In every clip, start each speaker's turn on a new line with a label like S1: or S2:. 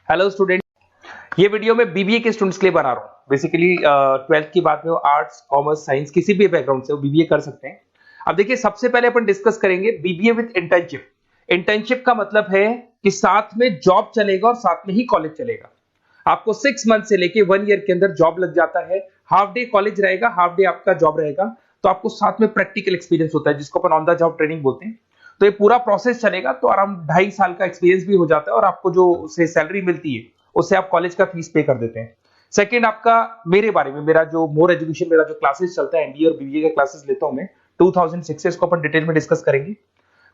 S1: Hello student, ये video मैं BBA के स्टूडेंट्स के लिए बना रहा हूँ। बेसिकली 12th की बात में वो आर्ट्स, कॉमर्स, साइंस किसी भी बैकग्राउंड से वो बीबीए कर सकते हैं। अब देखिए, सबसे पहले अपन डिस्कस करेंगे बीबीए विद इंटर्नशिप। इंटर्नशिप का मतलब है कि साथ में जॉब चलेगा और साथ में ही कॉलेज चलेगा। आपको 6 मंथ से लेके 1 ईयर के अंदर जॉब लग जाता है। हाफ डे कॉलेज रहेगा, हाफ डे आपका जॉब रहेगा, तो आपको साथ में प्रैक्टिकल एक्सपीरियंस होता है जिसको अपन ऑन द जॉब ट्रेनिंग बोलते हैं। तो ये पूरा प्रोसेस चलेगा तो अराउंड 2.5 साल का एक्सपीरियंस भी हो जाता है और आपको जो से सैलरी मिलती है उससे आप कॉलेज का फीस पे कर देते हैं। सेकंड, आपका मेरे बारे में, मेरा जो मोर एजुकेशन, मेरा जो क्लासेस चलता है एमबीए और बीबीए के क्लासेस लेता हूं मैं 2006 से, इसको अपन डिटेल में डिस्कस करेंगे।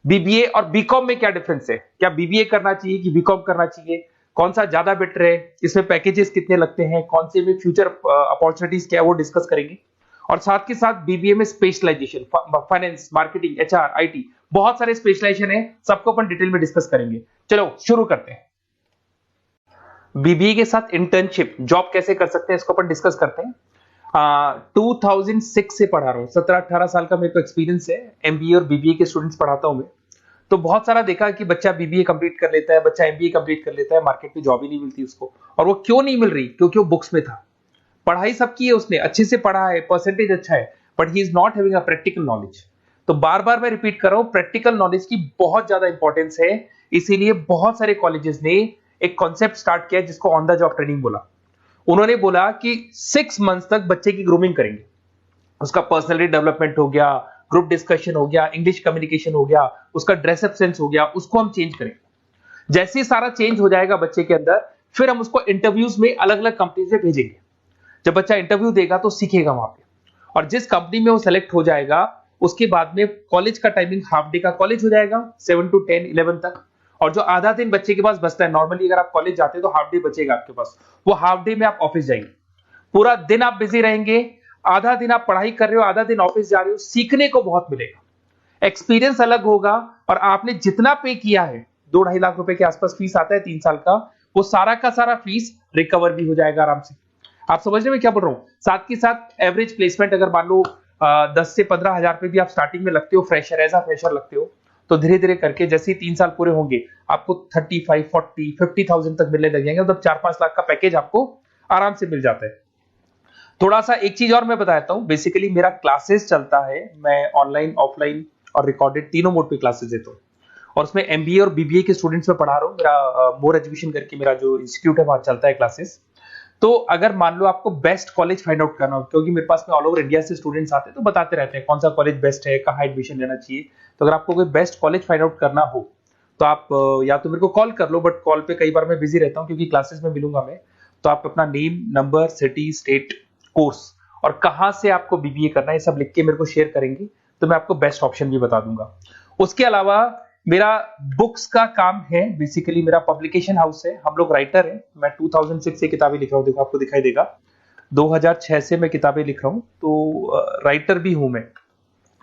S1: बीबीए और बीकॉम में क्या डिफरेंस है, क्या बीबीए करना चाहिए कि बीकॉम करना चाहिए, कौन सा ज्यादा बेटर है, इसमें पैकेजेस कितने लगते हैं, कौन से में फ्यूचर अपॉर्चुनिटीज क्या है वो डिस्कस करेंगे। और साथ के साथ बीबीए में specialization, finance, marketing, HR, IT, बहुत सारे स्पेशलाइजेशन है, सबको अपन डिटेल में डिस्कस करेंगे। चलो शुरू करते हैं। बीबीए के साथ इंटर्नशिप, जॉब कैसे कर सकते हैं, इसको अपन डिस्कस करते हैं। 2006 से पढ़ा रहा हूँ, 17-18 साल का मेरे को एक्सपीरियंस है। एमबीए और बीबीए के स्टूडेंट्स पढ़ाता हूँ मैं। तो बहुत सारा देखा कि बच्चा बीबीए कंप्लीट कर लेता है, बच्चा एमबीए कंप्लीट कर लेता है, मार्केट में जॉब ही नहीं मिलती उसको। और वो क्यों नहीं मिल रही? क्योंकि वो बुक्स में था। पढ़ाई सबकी है, उसने अच्छे से पढ़ा है, परसेंटेज अच्छा है, but he is not having a practical knowledge. तो बार बार मैं रिपीट कर रहा हूं, प्रैक्टिकल नॉलेज की बहुत ज्यादा इंपॉर्टेंस है। इसीलिए बहुत सारे कॉलेजेस ने एक कॉन्सेप्ट स्टार्ट किया जिसको ऑन द जॉब ट्रेनिंग बोला। उन्होंने बोला कि 6 मंथ्स तक बच्चे की ग्रूमिंग करेंगे। उसका पर्सनैलिटी डेवलपमेंट हो गया, ग्रुप डिस्कशन हो गया, इंग्लिश कम्युनिकेशन हो गया, उसका ड्रेसअप सेंस हो गया, उसको हम चेंज करेंगे। जैसे ही सारा चेंज हो जाएगा बच्चे के अंदर, फिर हम उसको इंटरव्यूज में अलग अलग कंपनी से भेजेंगे। जब बच्चा इंटरव्यू देगा तो सीखेगा वहां पे, और जिस कंपनी में वो सेलेक्ट हो जाएगा उसके बाद में कॉलेज का टाइमिंग हाफ डे का कॉलेज हो जाएगा, 7 to 10, 11 तक। और जो आधा दिन बच्चे के पास बचता है, नॉर्मली अगर आप कॉलेज जाते हैं तो हाफ डे बचेगा आपके पास, वो हाफ डे में आप ऑफिस जाएंगे। पूरा दिन आप बिजी रहेंगे, आधा दिन आप पढ़ाई कर रहे हो, आधा दिन ऑफिस जा रहे हो, सीखने को बहुत मिलेगा, एक्सपीरियंस अलग होगा। और आपने जितना पे किया है, 2-2.5 लाख रुपए के आसपास फीस आता है 3 साल का, वो सारा का सारा फीस रिकवर भी हो जाएगा आराम से। आप समझ रहे हैं क्या बोल रहा हूं? साथ के साथ एवरेज प्लेसमेंट अगर मान लो 10 से 15 हजार पे भी आप स्टार्टिंग में लगते हो, फ्रेशर, एज अ फ्रेशर लगते हो, तो धीरे धीरे करके जैसे ही 3 साल पूरे होंगे आपको 35, 40, 50,000 तक मिलने लग जाएंगे। मतलब 4-5 लाख का पैकेज आपको आराम से मिल जाता है। थोड़ा सा एक चीज और मैं बताता हूँ। बेसिकली मेरा क्लासेस चलता है, मैं ऑनलाइन, ऑफलाइन और रिकॉर्डेड तीनों मोड पे क्लासेस देता हूँ। और उसमें एमबीए और बीबीए के स्टूडेंट्स में पढ़ा रहा हूँ। मेरा मोर एजुकेशन करके मेरा जो इंस्टीट्यूट है वहां चलता है क्लासेस। तो अगर मान लो आपको बेस्ट कॉलेज फाइंड आउट करना हो, क्योंकि मेरे पास में ऑल ओवर इंडिया से स्टूडेंट्स आते हैं तो बताते रहते हैं कौन सा कॉलेज बेस्ट है, कहाँ एडमिशन लेना चाहिए। तो अगर आपको कोई बेस्ट कॉलेज फाइंड आउट करना हो तो आप या तो मेरे को कॉल कर लो, बट कॉल पे कई बार मैं बिजी रहता हूँ क्योंकि क्लासेस में मिलूंगा मैं। तो आप अपना name, number, city, state, course और कहाँ से आपको बीबीए करना है, सब लिख के मेरे को शेयर करेंगे तो मैं आपको बेस्ट ऑप्शन भी बता दूंगा। उसके अलावा मेरा बुक्स का काम है। बेसिकली मेरा पब्लिकेशन हाउस है, हम लोग राइटर हैं। मैं 2006 से किताबें लिख रहा हूँ, देखो आपको दिखाई देगा। 2006 से मैं किताबें लिख रहा हूँ, तो राइटर भी हूं मैं।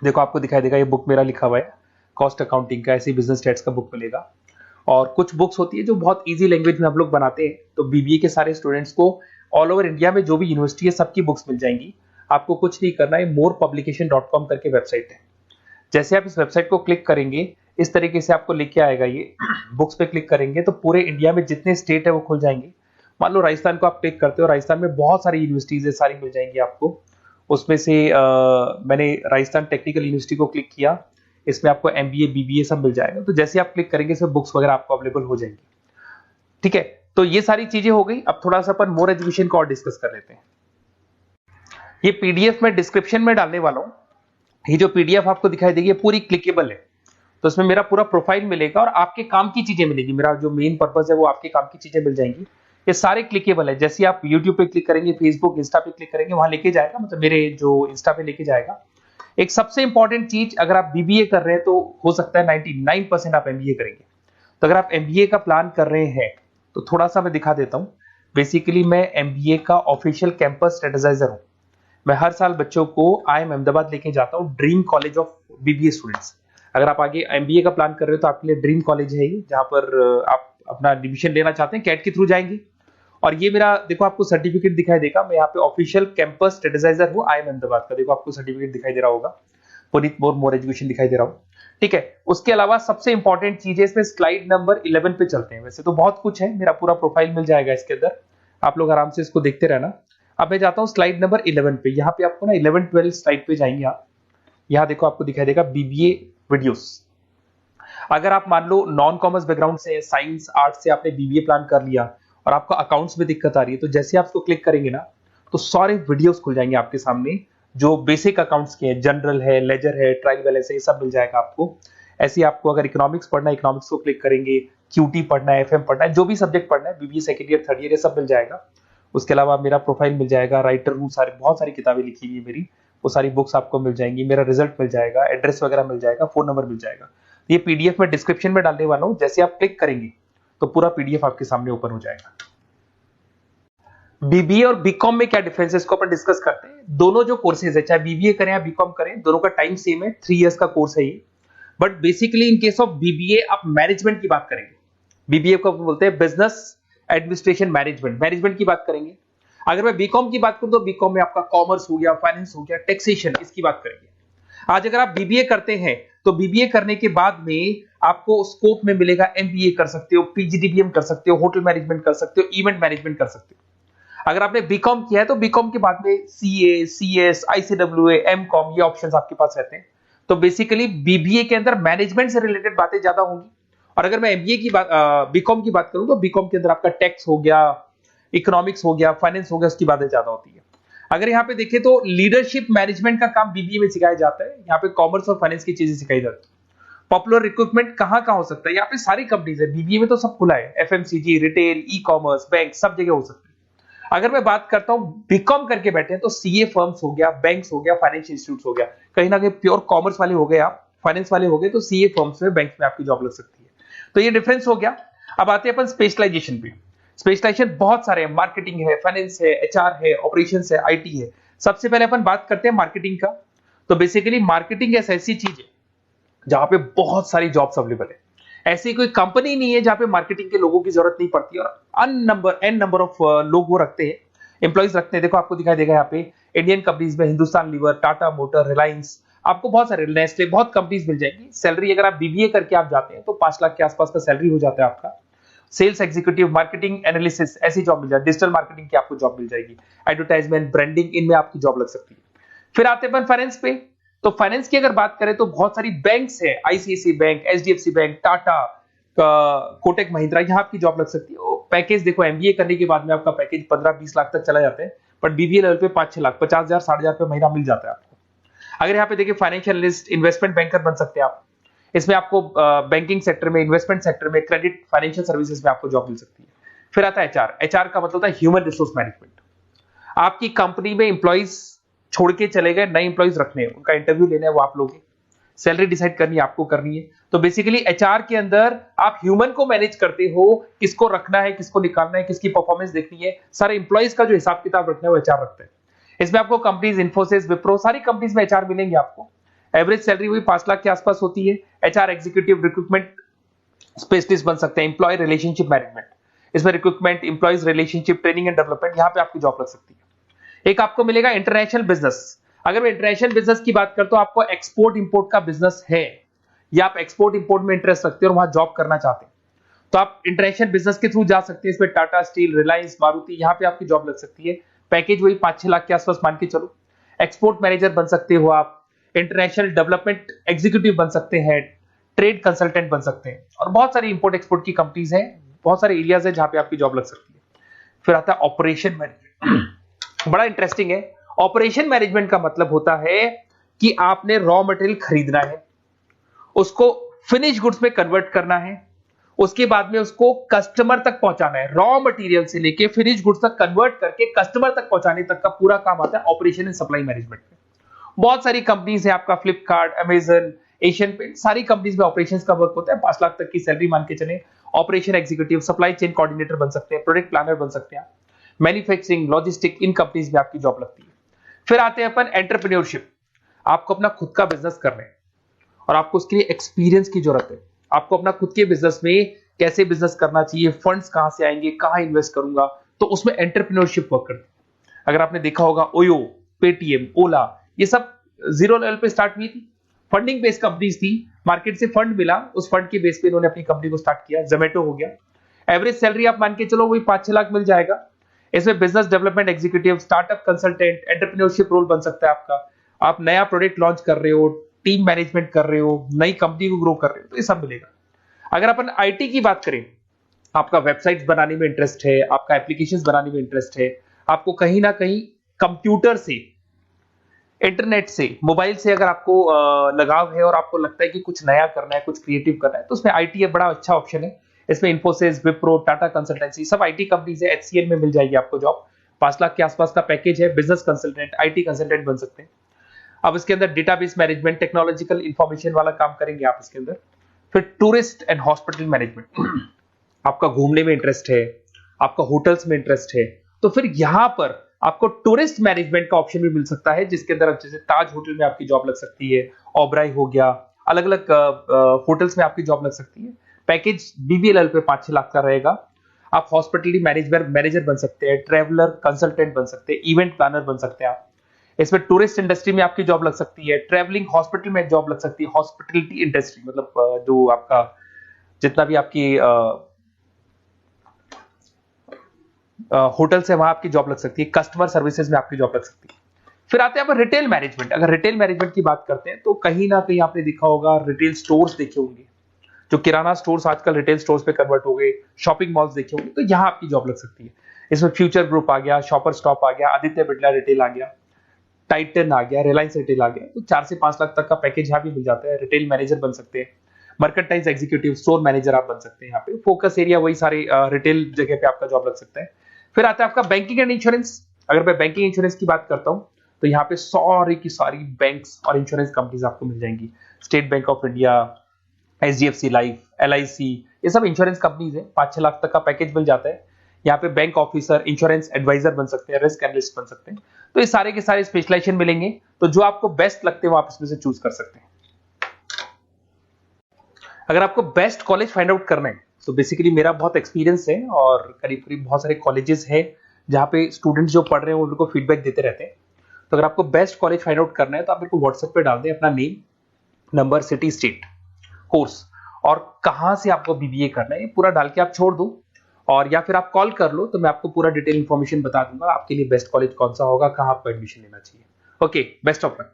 S1: देखो आपको दिखाई देगा, ये बुक मेरा लिखा हुआ है, कॉस्ट अकाउंटिंग का, ऐसे बिजनेस स्टेट्स का बुक मिलेगा। और कुछ बुक्स होती है जो बहुत ईजी लैंग्वेज में हम लोग बनाते हैं, तो बीबीए के सारे स्टूडेंट्स को ऑल ओवर इंडिया में जो भी यूनिवर्सिटी है सबकी बुक्स मिल जाएंगी। आपको कुछ नहीं करना है, morepublication.com करके वेबसाइट है। जैसे आप इस वेबसाइट को क्लिक करेंगे, इस तरीके से आपको लेके आएगा। ये बुक्स पे क्लिक करेंगे तो पूरे इंडिया में जितने स्टेट है वो खुल जाएंगे। मान लो राजस्थान को आप क्लिक करते हो, राजस्थान में बहुत सारी यूनिवर्सिटीज है, सारी मिल जाएंगी आपको। उसमें से मैंने राजस्थान टेक्निकल यूनिवर्सिटी को क्लिक किया, इसमें आपको एमबीए, बीबीए सब मिल जाएगा। तो जैसे आप क्लिक करेंगे इसमें बुक्स वगैरह आपको अवेलेबल हो जाएंगी। ठीक है, तो ये सारी चीजें हो गई। अब थोड़ा सा अपन मोर एजुकेशन को और डिस्कस कर लेते हैं। ये पीडीएफ में डिस्क्रिप्शन में डालने वाला हूँ। ये जो पीडीएफ आपको दिखाई देगी पूरी क्लिकेबल है, तो इसमें मेरा पूरा प्रोफाइल मिलेगा और आपके काम की चीजें मिलेगी। मेरा जो मेन पर्पस है वो आपके काम की चीजें मिल जाएंगी। ये सारे क्लिकेबल है। जैसे आप YouTube पे क्लिक करेंगे, फेसबुक, इंस्टा पे क्लिक करेंगे, वहां लेके जाएगा, मतलब मेरे जो इंस्टा पे लेके जाएगा। एक सबसे इंपॉर्टेंट चीज, अगर आप बीबीए कर रहे हैं तो हो सकता है 99% आप एमबीए करेंगे। तो अगर आप एमबीए का प्लान कर रहे हैं तो थोड़ा सा मैं दिखा देता हूँ। बेसिकली मैं एमबीए का ऑफिशियल कैंपस स्ट्रेटेजाइजर हूँ। मैं हर साल बच्चों को IIM अहमदाबाद लेके जाता हूँ, dream college of BBA students. अगर आप आगे एमबीए का प्लान कर रहे हो तो आपके लिए ड्रीम कॉलेज है ये, जहां पर आप अपना एडमिशन लेना चाहते हैं, कैट के थ्रू जाएंगे। और ये मेरा, देखो आपको सर्टिफिकेट दिखाई देगा, मैं यहाँ पे ऑफिशियल कैंपस स्ट्रेटेजाइजर हूँ IIM अहमदाबाद का। देखो आपको सर्टिफिकेट दिखाई दे रहा होगा, पुनीत मोर एजुकेशन दिखाई दे रहा हूँ। ठीक है। उसके अलावा सबसे इंपॉर्टेंट चीज है इसमें, स्लाइड नंबर 11 पे चलते हैं। वैसे तो बहुत कुछ है, मेरा पूरा प्रोफाइल मिल जाएगा इसके अंदर, आप लोग आराम से इसको देखते रहना। अब मैं जाता हूँ स्लाइड नंबर 11 पे। यहाँ पे आपको ना 11-12 स्लाइड पे जाएंगे आप। यहाँ देखो आपको दिखाई देगा बीबीए वीडियोस। अगर आप मान लो नॉन कॉमर्स बैकग्राउंड से, साइंस आर्ट से आपने बीबीए प्लान कर लिया और आपको अकाउंट्स में दिक्कत आ रही है, तो जैसे आप इसको क्लिक करेंगे ना तो सारे वीडियोस खुल जाएंगे आपके सामने, जो बेसिक अकाउंट्स के हैं, जनरल है, लेजर है, ट्रायल बैलेंस है, ये सब मिल जाएगा आपको। ऐसे आपको अगर इकोनॉमिक्स पढ़ना है, इकोनॉमिक्स को क्लिक करेंगे, क्यूटी पढ़ना है, एफएम पढ़ना है, जो भी सब्जेक्ट पढ़ना है, BBA second year, third year, ये सब मिल जाएगा। उसके अलावा मेरा प्रोफाइल मिल जाएगा, राइटर हूँ, सारी बहुत सारी किताबें लिखी हुई है मेरी, वो सारी बुक्स आपको मिल जाएंगी, मेरा रिजल्ट मिल जाएगा, एड्रेस वगैरह मिल जाएगा, फोन नंबर मिल जाएगा। ये पीडीएफ में डिस्क्रिप्शन में डालने वाला हूँ, जैसे आप क्लिक करेंगे तो पूरा पीडीएफ आपके सामने ओपन हो जाएगा। बीबीए और बीकॉम में क्या डिफरेंस है इसको अपन डिस्कस करते हैं। दोनों जो कोर्सेज है, चाहे बीबीए करें या बीकॉम करें, दोनों का टाइम सेम है, 3 इयर्स का कोर्स है ये। But basically in case of BBA आप मैनेजमेंट की बात करेंगे। बीबीए को बोलते हैं बिजनेस एडमिनिस्ट्रेशन मैनेजमेंट, मैनेजमेंट की बात करेंगे। अगर मैं बीकॉम की बात करूं तो बीकॉम में आपका कॉमर्स हो गया, फाइनेंस हो गया, टैक्सेशन, इसकी बात करेंगे। आज अगर आप बीबीए करते हैं तो बीबीए करने के बाद में आपको स्कोप में मिलेगा, एमबीए कर सकते हो, पीजीडीबीएम कर सकते हो, होटल मैनेजमेंट कर सकते हो, इवेंट मैनेजमेंट कर सकते हो। अगर आपने बीकॉम किया है तो बीकॉम के बाद में सीए, सीएस, आईसीडब्ल्यूए, एमकॉम, ये ऑप्शंस आपके पास रहते हैं। तो बेसिकली बीबीए के अंदर मैनेजमेंट से रिलेटेड बातें ज्यादा होंगी। और अगर मैं एमबीए की बात, बीकॉम की बात करूं तो बीकॉम के अंदर आपका टैक्स हो गया, इकोनॉमिक्स हो गया, फाइनेंस हो गया, उसकी बातें ज्यादा होती है। अगर यहाँ पे देखें तो लीडरशिप मैनेजमेंट का काम बीबीए में सिखाया जाता है। यहाँ पे कॉमर्स और फाइनेंस की चीजें सिखाई जाती है। पॉपुलर रिक्रूटमेंट कहाँ कहाँ हो सकता है, यहाँ पे सारी कंपनीज है, बीबीए में तो सब खुला है, FMCG, retail, e commerce, bank, सब जगह हो सकता है। अगर मैं बात करता हूं बीकॉम करके बैठे हैं तो सीए फर्म्स हो गया, बैंक्स हो गया, फाइनेंशियल इंस्टीट्यूट हो गया, कहीं ना कहीं प्योर कॉमर्स वाले हो गए आप, फाइनेंस वाले हो गए तो सीए फर्म्स में, बैंक में आपकी जॉब लग सकती है। तो ये डिफरेंस हो गया। अब आते हैं अपन स्पेशलाइजेशन पे। स्पेशलाइजेशन बहुत सारे हैं, मार्केटिंग है, फाइनेंस है, एचआर है, ऑपरेशंस है, आईटी है। सबसे पहले अपन बात करते हैं मार्केटिंग का। तो बेसिकली मार्केटिंग एक ऐसी चीज है जहां पे बहुत सारी जॉब्स अवेलेबल है। ऐसी कोई कंपनी नहीं है जहां पे मार्केटिंग के लोगों की जरूरत नहीं पड़ती, और एन नंबर ऑफ लोग वो रखते हैं, एम्प्लॉइज रखते हैं। देखो आपको दिखाई देगा यहाँ पे इंडियन कंपनीज में हिंदुस्तान लीवर, टाटा मोटर, रिलायंस, आपको बहुत सारे, नेस्ले, बहुत कंपनीज मिल जाएंगी। सैलरी अगर आप बीबीए करके आप जाते हैं तो 5 लाख के आसपास का सैलरी हो जाता है आपका। सेल्स एग्जीक्यूटिव, मार्केटिंग एनालिसिस, ऐसी जॉब मिल जाए, डिजिटल मार्केटिंग की आपको जॉब मिल जाएगी, एडवर्टाइजमेंट, ब्रांडिंग, इनमें आपकी जॉब लग सकती है। फिर आते हैं फाइनेंस पे। तो फाइनेंस की अगर बात करें तो बहुत सारी बैंक्स है, ICICI bank, HDFC bank, Tata, Kotak Mahindra, यहाँ आपकी जॉब लग सकती है। पैकेज देखो, एमबीए करने के बाद में आपका पैकेज 15-20 लाख तक चला जाता है, बट बीबीए लेवल पे 5-6 लाख, 50,000, 60,000 रुपए महीना मिल जाता है आपको। अगर यहाँ पे देखिए फाइनेंशियल एनालिस्ट, इन्वेस्टमेंट बैंकर बन सकते हैं आप। इसमें आपको बैंकिंग सेक्टर में, इन्वेस्टमेंट सेक्टर में, क्रेडिट, फाइनेंशियल सर्विसेज में आपको जॉब मिल सकती है। फिर आता है एचआर। एचआर का मतलब होता है ह्यूमन रिसोर्स मैनेजमेंट। आपकी कंपनी में इंप्लॉइज छोड़ के चले गए, नए इंप्लॉइज रखने हैं, उनका इंटरव्यू लेना है, वो आप लोग, सैलरी डिसाइड करनी है, आपको करनी है। तो बेसिकली एचआर के अंदर आप ह्यूमन को मैनेज करते हो, किसको रखना है, किसको निकालना है, किसकी परफॉर्मेंस देखनी है, सारे इंप्लॉइज का जो हिसाब किताब रखना है वो एचआर रखते हैं। इसमें आपको कंपनीज, इन्फोसिस, विप्रो, सारी कंपनीज में एचआर मिलेंगे आपको। एवरेज सैलरी वही 5 लाख के आसपास होती है। एचआर एग्जीक्यूटिव, रिक्रूटमेंट स्पेशलिस्ट बन सकते हैं, एम्प्लॉय रिलेशनशिप मैनेजमेंट, इसमें recruitment, employees relationship, training and development, यहाँ पे आपकी जॉब लग सकती है। एक आपको मिलेगा इंटरनेशनल बिजनेस। अगर मैं इंटरनेशनल बिजनेस की बात करता हूं, आपको एक्सपोर्ट इंपोर्ट का बिजनेस है या आप एक्सपोर्ट इंपोर्ट में इंटरेस्ट रखते हो और वहां जॉब करना चाहते हैं, तो आप इंटरनेशनल बिजनेस के थ्रू जा सकते हैं। इसमें टाटा स्टील, रिलायंस, मारुति, यहाँ पे आपकी जॉब लग सकती है। पैकेज वही 5-6 लाख के आसपास मान के चलो। एक्सपोर्ट मैनेजर बन सकते हो आप, इंटरनेशनल डेवलपमेंट एग्जीक्यूटिव बन सकते हैं, ट्रेड कंसल्टेंट बन सकते हैं, और बहुत सारी इंपोर्ट एक्सपोर्ट की कंपनीज हैं, बहुत सारे एरियाज है जहां पे आपकी जॉब लग सकती है। फिर आता है ऑपरेशन मैनेजमेंट। बड़ा इंटरेस्टिंग है। ऑपरेशन मैनेजमेंट का मतलब होता है कि आपने रॉ मटेरियल खरीदना है, उसको फिनिश गुड्स में कन्वर्ट करना है, उसके बाद में उसको कस्टमर तक पहुंचाना है। रॉ मटेरियल से लेके फिनिश गुड्स तक कन्वर्ट करके कस्टमर तक पहुंचाने तक का पूरा काम आता है ऑपरेशन एंड सप्लाई मैनेजमेंट में। बहुत सारी कंपनीज है, आपका फ्लिपकार्ट, अमेजन, एशियन पेंट, सारी कंपनीज में ऑपरेशंस का वर्क होता है। 5 लाख तक की सैलरी मान के चले। Operation executive, supply chain coordinator बन सकते हैं, प्रोडक्ट प्लानर बन सकते हैं, मैन्युफैक्चरिंग, लॉजिस्टिक, इन कंपनीज में आपकी जॉब लगती है। फिर आते हैं अपन एंटरप्रेन्योरशिप। आपको अपना खुद का बिजनेस करना है और आपको उसके लिए एक्सपीरियंस की जरूरत है। आपको अपना खुद के बिजनेस में कैसे बिजनेस करना चाहिए, फंड्स कहां से आएंगे, कहां इन्वेस्ट करूंगा, तो उसमें एंटरप्रेन्योरशिप वर्क करती है। अगर आपने देखा होगा ओयो, पेटीएम, ओला, ये सब जीरो लेवल पे स्टार्ट हुई थी, फंडिंग बेस्ड कंपनीज थी, मार्केट से फंड मिला, उस फंड के बेस पे इन्होंने अपनी कंपनी को स्टार्ट किया, जोमेटो हो गया। एवरेज सैलरी आप मान के चलो वही 5-6 लाख मिल जाएगा। इसमें business development executive, startup consultant, entrepreneurship role बन सकता है आपका। आप नया प्रोडक्ट लॉन्च कर रहे हो, टीम मैनेजमेंट कर रहे हो, नई कंपनी को ग्रो कर रहे हो, तो ये सब मिलेगा। अगर अपन आईटी की बात करें, आपका वेबसाइट्स बनाने में इंटरेस्ट है, आपका एप्लीकेशंस बनाने में इंटरेस्ट है, आपको कहीं ना कहीं कंप्यूटर से, इंटरनेट से, मोबाइल से अगर आपको लगाव है और आपको लगता है कि कुछ नया करना है, कुछ क्रिएटिव करना है, तो उसमें आईटी एक बड़ा अच्छा ऑप्शन है। इसमें इन्फोसिस, विप्रो, टाटा कंसल्टेंसी, सब आईटी कंपनीज है। एचसीएल में मिल जाएगी आपको जॉब। 5 लाख के आसपास का पैकेज है। बिजनेस कंसल्टेंट, आईटी कंसल्टेंट बन सकते हैं। अब इसके अंदर डेटाबेस मैनेजमेंट, टेक्नोलॉजिकल इंफॉर्मेशन वाला काम करेंगे आप इसके अंदर। फिर टूरिस्ट एंड हॉस्पिटल मैनेजमेंट, आपका घूमने में इंटरेस्ट है, आपका होटल्स में इंटरेस्ट है, तो फिर यहां पर आपको टूरिस्ट मैनेजमेंट का ऑप्शन भी मिल सकता है, जिसके अंदर जैसे ताज होटल में आपकी जॉब लग सकती है, ओबराय हो गया, अलग अलग होटल्स में आपकी जॉब लग सकती है। पैकेज बीबीएल पे 5-6 लाख का रहेगा। आप हॉस्पिटलिटी मैनेजर बन सकते हैं, ट्रैवलर कंसल्टेंट बन सकते हैं, इवेंट प्लानर बन सकते हैं आप। इसमें टूरिस्ट इंडस्ट्री में आपकी जॉब लग सकती है, ट्रैवलिंग हॉस्पिटल में जॉब लग सकती है, हॉस्पिटलिटी इंडस्ट्री मतलब जो आपका जितना भी आपकी होटल्स है वहां आपकी जॉब लग सकती है, कस्टमर सर्विसेज में आपकी जॉब लग सकती है। फिर आते हैं आप रिटेल मैनेजमेंट। अगर रिटेल मैनेजमेंट की बात करते हैं तो कहीं ना कहीं आपने देखा होगा, रिटेल स्टोर्स देखे होंगे, जो किराना स्टोर्स आजकल रिटेल स्टोर्स पे कन्वर्ट हो गए, शॉपिंग मॉल्स देखे होंगे, तो यहां आपकी जॉब लग सकती है। इसमें फ्यूचर ग्रुप आ गया, शॉपर स्टॉप आ गया, आदित्य बिरला रिटेल आ गया, टाइटन आ गया, रिलायंस रिटेल आ गया, तो 4 से 5 लाख तक का पैकेज यहाँ भी मिल जाता है। रिटेल मैनेजर बन सकते हैं, मर्केंटाइज एग्जीक्यूटिव, स्टोर मैनेजर आप बन सकते हैं। यहाँ पे फोकस एरिया वही सारे रिटेल जगह पे आपका जॉब लग सकता है। फिर आता है आपका बैंकिंग एंड इंश्योरेंस। अगर मैं बैंकिंग इंश्योरेंस की बात करता हूँ तो यहाँ पे सारी की सारी बैंक्स और इंश्योरेंस कंपनीज आपको मिल जाएंगी। State bank of India, HDFC life, LIC, ये सब इंश्योरेंस कंपनीज है। 5-6 लाख तक का पैकेज मिल जाता है। यहाँ पे बैंक ऑफिसर, इंश्योरेंस एडवाइजर बन सकते हैं, रिस्क एनालिस्ट बन सकते हैं। तो ये सारे के सारे स्पेशलाइजेशन मिलेंगे। तो जो आपको बेस्ट लगते हैं वो आप इसमें से चूज कर सकते हैं। अगर आपको बेस्ट कॉलेज फाइंड आउट करना है तो बेसिकली मेरा बहुत एक्सपीरियंस है और करीब करीब बहुत सारे कॉलेजेस हैं जहाँ पे स्टूडेंट्स जो पढ़ रहे हैं उनको फीडबैक देते रहते हैं। तो अगर आपको बेस्ट कॉलेज फाइंड आउट करना है तो आप मेरे को व्हाट्सएप पे डाल दें अपना name, number, city, state, course और कहाँ से आपको बीबीए करना है, ये पूरा डाल के आप छोड़ दो। और या फिर आप कॉल कर लो तो मैं आपको पूरा डिटेल इंफॉर्मेशन बता दूंगा आपके लिए बेस्ट कॉलेज कौन सा होगा, कहाँ आपको एडमिशन लेना चाहिए। Okay, best of luck.